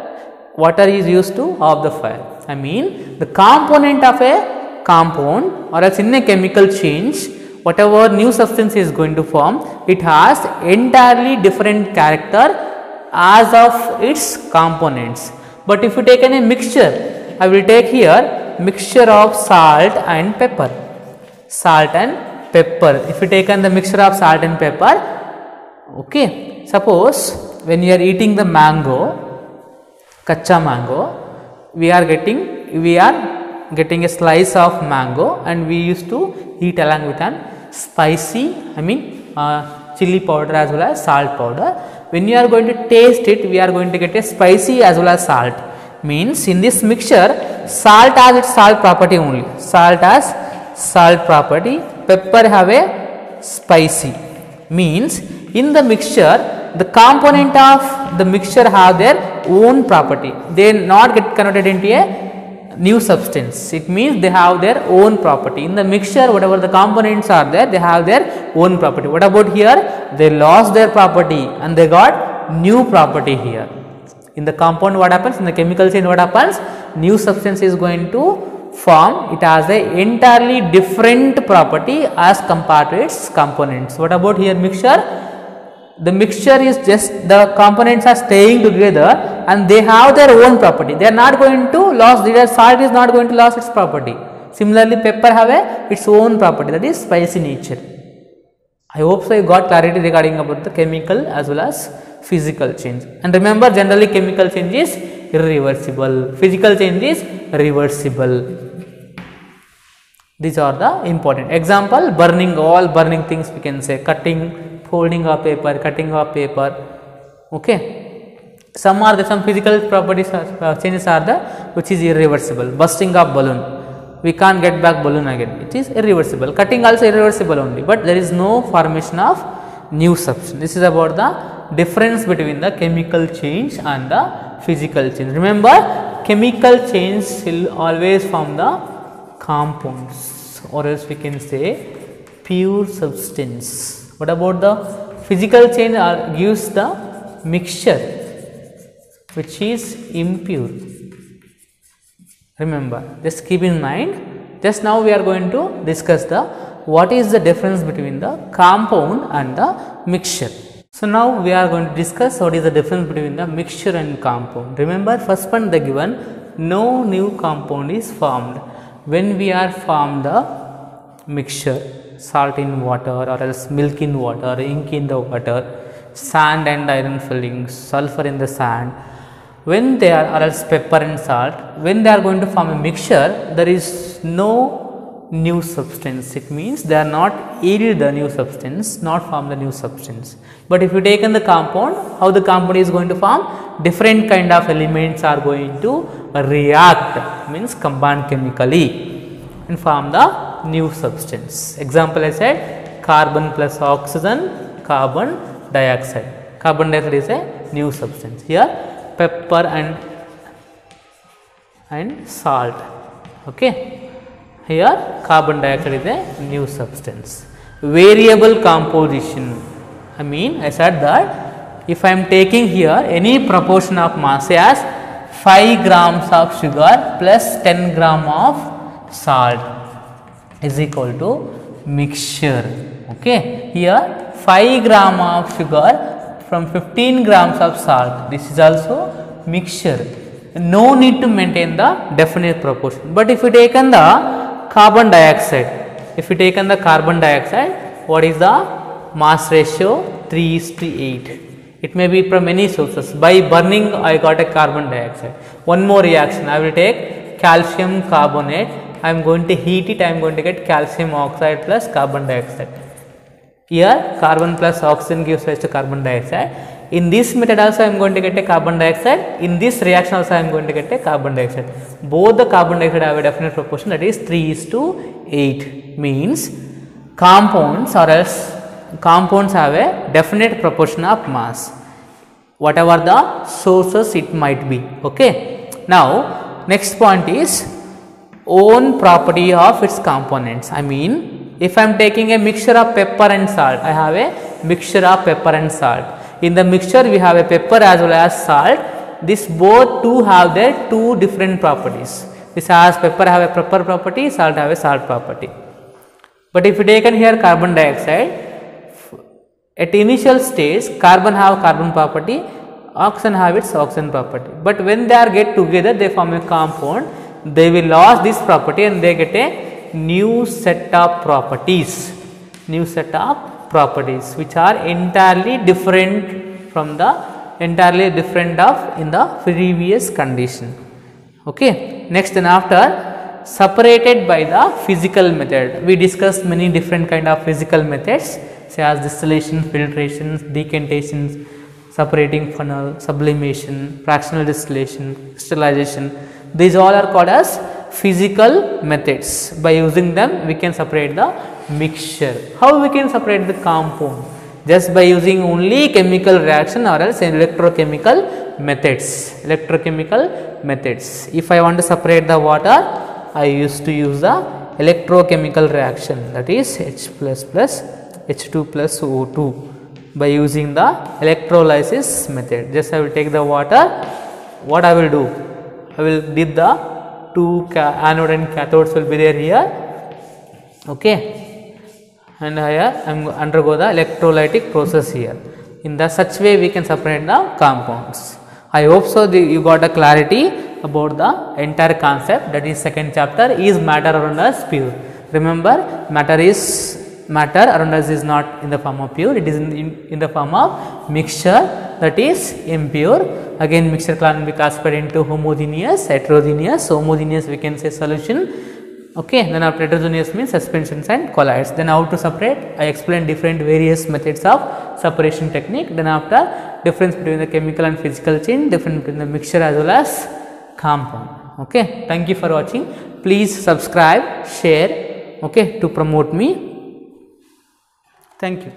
water is used to off the fire. I mean the component of a compound or else in a chemical change, whatever new substance is going to form, it has entirely different character as of its components. But if you take any mixture, I will take here mixture of salt and pepper. Salt and pepper. If you take the mixture of salt and pepper, okay. Suppose when you are eating the mango, kacha mango, we are getting a slice of mango and we used to eat along with an spicy, chili powder as well as salt powder. When you are going to taste it, we are going to get a spicy as well as salt. Means in this mixture, salt has its salt property only. Salt has salt property, pepper have a spicy. Means in the mixture, the component of the mixture have their own property. They not get converted into a new substance. It means they have their own property. In the mixture, whatever the components are there, they have their own property. What about here? They lost their property and they got new property here. In the compound, what happens? In the chemical chain, what happens? New substance is going to form. It has a entirely different property as compared to its components. What about here mixture? The mixture is just the components are staying together and they have their own property. They are not going to lose, their salt is not going to lose its property. Similarly, pepper have its own property, that is spicy nature. I hope so you got clarity regarding about the chemical as well as physical change. And remember, generally chemical change is irreversible, physical change is reversible. These are the important example. Burning, all burning things we can say, cutting, folding of paper, cutting of paper. Okay, some are the some physical properties changes are the which is irreversible. Bursting of balloon, we can't get back balloon again, it is irreversible. Cutting also irreversible only, but there is no formation of new substance. This is about the difference between the chemical change and the physical change. Remember, chemical change will always form the compounds, or else we can say pure substance. What about the physical change? Gives the mixture which is impure. Remember, just keep in mind. Just now we are going to discuss the what is the difference between the compound and the mixture. So now we are going to discuss what is the difference between the mixture and compound. Remember, first one the given, no new compound is formed. When we are formed the mixture, salt in water or else milk in water, ink in the water, sand and iron fillings, sulfur in the sand, when they are, or else pepper and salt, when they are going to form a mixture, there is no new substance. It means they are not yield the new substance, not form the new substance. But if you take in the compound, how the compound is going to form? Different kind of elements are going to react, means combine chemically and form the new substance. Example I said, carbon plus oxygen, carbon dioxide. Carbon dioxide is a new substance. Here pepper and salt. Okay. Here carbon dioxide is a new substance. Variable composition. I mean, I said that if I am taking here any proportion of mass, say as 5 grams of sugar plus 10 gram of salt is equal to mixture. Okay, here 5 gram of sugar from 15 grams of salt. This is also mixture. No need to maintain the definite proportion. But if you taken the carbon dioxide, what is the mass ratio? 3:8. It may be from many sources. By burning, I got a carbon dioxide. One more reaction, I will take calcium carbonate. I am going to heat it. I am going to get calcium oxide plus carbon dioxide. Here, carbon plus oxygen gives rise to carbon dioxide. In this method also I am going to get a carbon dioxide. In this reaction also I am going to get a carbon dioxide. Both the carbon dioxide have a definite proportion, that is 3:8. Means compounds or else compounds have a definite proportion of mass, whatever the sources it might be. Okay. Now next point is own property of its components. I mean, if I am taking a mixture of pepper and salt, I have a mixture of pepper and salt. In the mixture we have a pepper as well as salt. This both two have their two different properties. This has pepper have a pepper property, salt have a salt property. But if you taken here carbon dioxide, at initial stage carbon have carbon property, oxygen have its oxygen property. But when they are get together, they form a compound. They will lose this property and they get a new set of properties. New set of properties which are entirely different from the in the previous condition. Okay. Next, then after separated by the physical method, we discussed many different kind of physical methods, say as distillation, filtration, decantation, separating funnel, sublimation, fractional distillation, crystallization. These all are called as physical methods. By using them we can separate the mixture. How we can separate the compound? Just by using only chemical reaction or else electrochemical methods. If I want to separate the water, I used to use the electrochemical reaction, that is H++ H2 plus O2 by using the electrolysis method. Just I will take the water. What I will do? I will dip the two anode and cathodes will be there here. Okay. And here I am undergo the electrolytic process here. In the such way we can separate the compounds. I hope so you got a clarity about the entire concept, that is second chapter, is matter around us pure. Remember, matter around us is not in the form of pure, it is in the form of mixture, that is impure. Again mixture can be classified into homogeneous, heterogeneous. Homogeneous we can say solution. Okay, then after heterogeneous means suspensions and colloids. Then how to separate? I explained different various methods of separation technique. Then after difference between the chemical and physical chain, difference between the mixture as well as compound. Okay, thank you for watching. Please subscribe, share, okay, to promote me. Thank you.